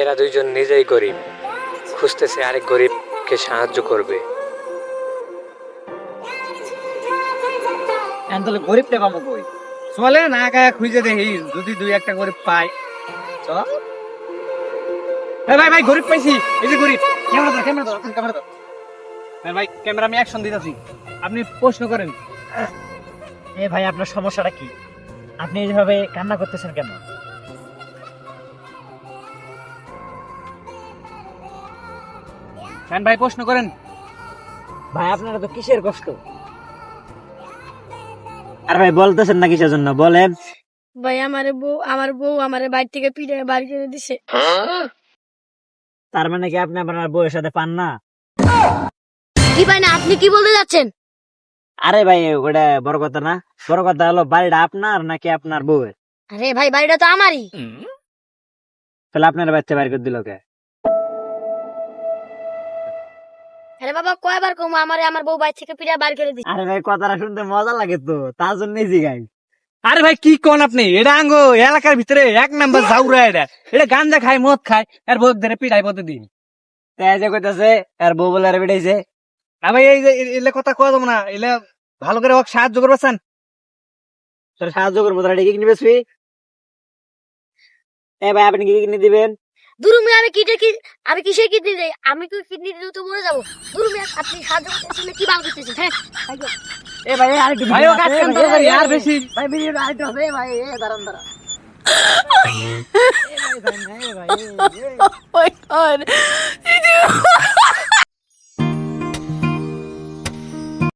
এরা দুইজন নিজেই গরিব, খুঁজতেছে আরেক গরিবকে সাহায্য করবে। এখন তাহলে গরিবটা পাবো কই? চলে না গায়ে খুঁজে দেখি যদি দুই একটা গরিব পাই। চল ভাই ভাই গরিব পাইছি, এই যে গরিব। ক্যামেরা দাও। হ্যাঁ ভাই ক্যামেরা আমি অ্যাকশন দিতেছি, আপনি প্রশ্ন করেন। এ ভাই আপনার সমস্যাটা কি? আপনি এইভাবে কান্না করতেছেন কেন? ভাই প্রশ্ন করেন। ভাই আপনারা তো কিসের কষ্ট? আর ভাই বলতেছেন না কিসের জন্য বলেন? ভাই আমার বউ আমার বাড়ি থেকে পিঠে বাড়ি করে দিছে। তার মানে কি আপনি আপনার বউয়ের সাথে পান না? কি ভাই না, আপনি কি বলতে যাচ্ছেন? আরে ভাই ওটা বড় কথা না, বড় কথা হলো বাড়িটা আপনার নাকি আপনার বউয়ের? আরে ভাই বাড়িটা তো আমারই। তাহলে আপনার বাচ্চা বাইর করে দিল কে? আরে বাবা কয়বার কম আমার বউ বাড়ি থেকে পিঠে বাড়ি করে দিছে। আরে ভাই কথাটা শুনতে মজা লাগে তো, তার জন্যই জিগাই। আরে ভাই কি কোন আপনি? এটা আঙ্গো এলাকার ভিতরে এক নাম্বার জাউরা। এটা গাঞ্জা খায়, মদ খায়, আর বউ ধরে পিটাই প্রতিদিন। তাই যে কইতাছে আর বউ বলে আর বেড়াইছে। আর ভাই এই যে এলে কথা কওয়া যাবো না, এলে ভালো করে ওকে সাহায্য করবেন। তোর সাহায্য করবো, তোরা কি কিনবে? এ ভাই আপনি কি কিনে দিবেন? দুরুমি আমি কিসের কিডনি দেই? আমি কি কিডনি দিলে তো মরে যাবো। দুরুমি আপনি সাহায্য করতেছেন কি বাল করতেছেন? হ্যাঁ এ ভাই আরেকটু ভাই ও কাজ কাম তাড়াতাড়ি, আর বেশি ভাই ভিডিও আরেকটু হবে ভাই। দাঁড়ান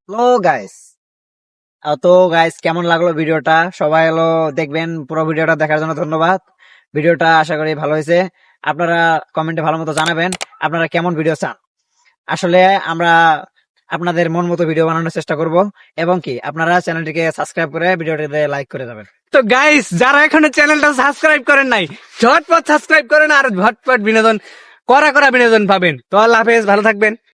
হ্যালো গাইস, তো গাইস কেমন লাগলো ভিডিওটা? সবাই হলো দেখবেন, পুরো ভিডিওটা দেখার জন্য ধন্যবাদ। ভিডিওটা আশা করি ভালো হয়েছে। আপনারা কমেন্টে ভালো মতো জানাবেন আপনারা কেমন ভিডিও চান। আসলে আমরা আপনাদের মন মতো ভিডিও বানানোর চেষ্টা করব, এবং কি আপনারা চ্যানেলটিকে সাবস্ক্রাইব করে ভিডিওটিতে লাইক করে যাবেন। তো গাইস যারা এখনো চ্যানেলটা সাবস্ক্রাইব করেন নাই, ঝটপট সাবস্ক্রাইব করেন আর ঝটপট বিনোদন করা বিনোদন পাবেন। তো আল্লাহ হাফেজ, ভালো থাকবেন।